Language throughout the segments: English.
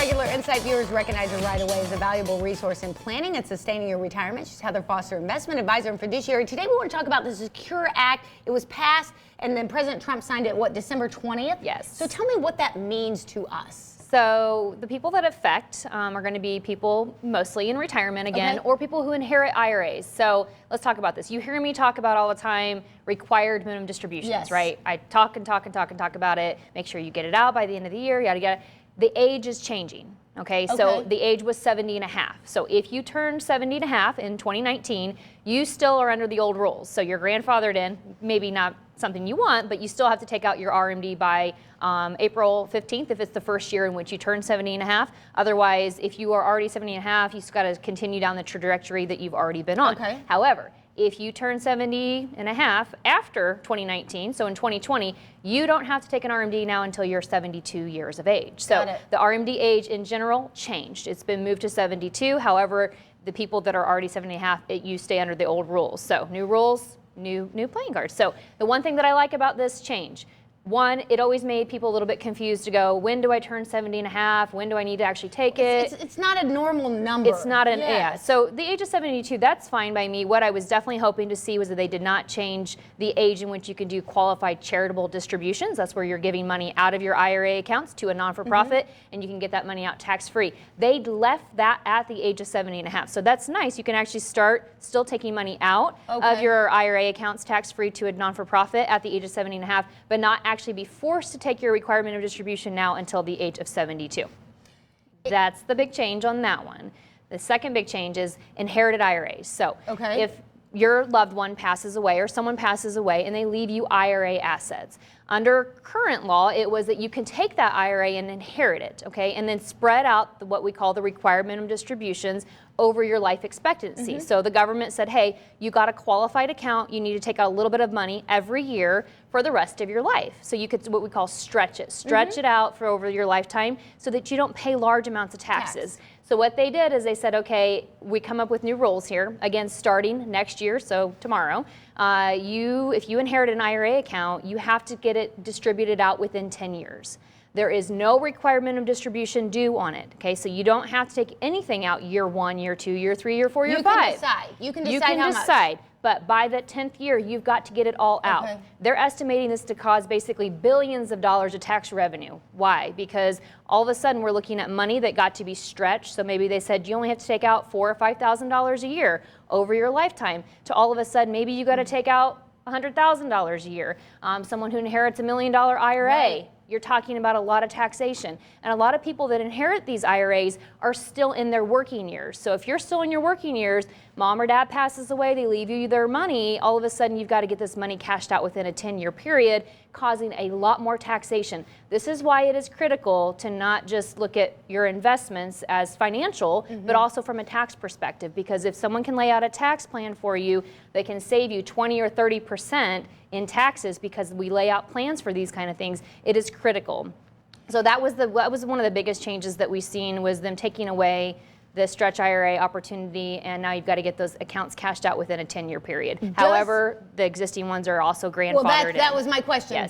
regular Insight viewers recognize her right away as a valuable resource in planning and sustaining your retirement. She's Heather Foster, investment advisor and fiduciary. Today we want to talk about the Secure Act. It was passed, and then President Trump signed it, what, December 20th? Yes. So tell me what that means to us. So the people that affect are going to be people mostly in retirement again, or people who inherit IRAs. So let's talk about this. You hear me talk about all the time required minimum distributions, right? I talk about it. Make sure you get it out by the end of the year, yada yada. The age is changing. Okay, so the age was 70 and a half. So if you turned 70 and a half in 2019, you still are under the old rules. So you're grandfathered in, maybe not something you want, but you still have to take out your RMD by April 15th if it's the first year in which you turn 70 and a half. Otherwise, if you are already 70 and a half, you've got to continue down the trajectory that you've already been on. However, if you turn 70 and a half after 2019, so in 2020, you don't have to take an RMD now until you're 72 years of age. So the RMD age in general changed. It's been moved to 72. However, the people that are already 70 and a half, you stay under the old rules. So new rules, new playing cards. So the one thing that I like about this change, one, it always made people a little bit confused to go, when do I turn 70 and a half? When do I need to actually take it? It's not a normal number. It's not an, yeah. So the age of 72, that's fine by me. What I was definitely hoping to see was that they did not change the age in which you can do qualified charitable distributions. That's where you're giving money out of your IRA accounts to a non-for-profit, and you can get that money out tax-free. They left that at the age of 70 and a half. So that's nice. You can actually start still taking money out of your IRA accounts tax-free to a non-for-profit at the age of 70 and a half, but not actually be forced to take your requirement of distribution now until the age of 72. That's the big change on that one. The second big change is inherited IRAs. So if your loved one passes away or someone passes away and they leave you IRA assets, under current law, it was that you can take that IRA and inherit it, and then spread out what we call the required minimum distributions over your life expectancy. So the government said, hey, you got a qualified account, you need to take out a little bit of money every year for the rest of your life. So you could, what we call stretch it out for over your lifetime so that you don't pay large amounts of taxes. So what they did is they said, okay, we come up with new rules here, again, starting next year, so tomorrow. If you inherit an IRA account, you have to get it distributed out within 10 years. There is no required minimum distribution due on it. So you don't have to take anything out year 1, year 2, year 3, year 4, year 5. You can decide how much. But by the 10th year, you've got to get it all out. They're estimating this to cause basically billions of dollars of tax revenue. Why? Because all of a sudden we're looking at money that got to be stretched. So maybe they said you only have to take out $4,000 or $5,000 a year over your lifetime. To all of a sudden, maybe you got to take out $100,000 a year. Someone who inherits $1 million IRA. You're talking about a lot of taxation. And a lot of people that inherit these IRAs are still in their working years. So if you're still in your working years, mom or dad passes away, they leave you their money, all of a sudden you've got to get this money cashed out within a 10-year period, causing a lot more taxation. This is why it is critical to not just look at your investments as financial, but also from a tax perspective, because if someone can lay out a tax plan for you that can save you 20 or 30% in taxes because we lay out plans for these kind of things, it is critical. So that was one of the biggest changes that we've seen, was them taking away the stretch IRA opportunity, and now you've got to get those accounts cashed out within a 10-year period. However, the existing ones are also grandfathered in. That was my question.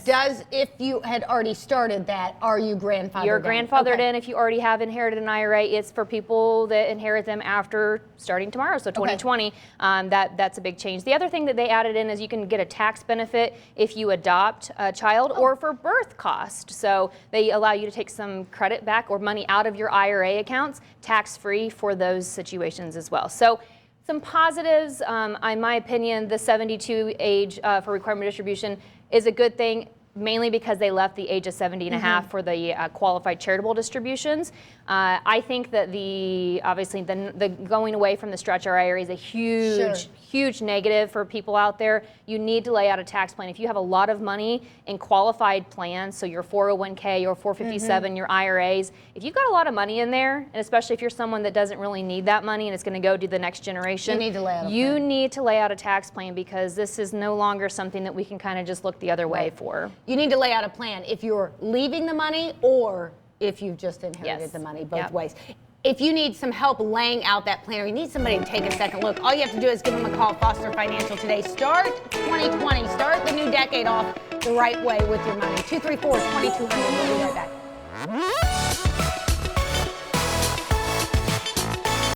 If you had already started that, are you grandfathered in? You're grandfathered in if you already have inherited an IRA. It's for people that inherit them after starting tomorrow, so 2020. That's a big change. The other thing that they added in is you can get a tax benefit if you adopt a child or for birth cost. So they allow you to take some credit back or money out of your IRA accounts tax-free for those situations as well. So some positives, in my opinion, the 72 age for requirement distribution is a good thing, mainly because they left the age of 70 and a half for the qualified charitable distributions. I think that obviously the going away from the stretch IRA is a huge negative for people out there. You need to lay out a tax plan. If you have a lot of money in qualified plans, so your 401k, your 457, your IRAs, if you've got a lot of money in there, and especially if you're someone that doesn't really need that money and it's going to go to the next generation, you need to lay out a plan. You need to lay out a tax plan, because this is no longer something that we can kind of just look the other way for. You need to lay out a plan if you're leaving the money or if you've just inherited the money, both ways. If you need some help laying out that plan, or you need somebody to take a second look, all you have to do is give them a call. Foster Financial today. Start 2020. Start the new decade off the right way with your money. 234-2200. We'll be right back.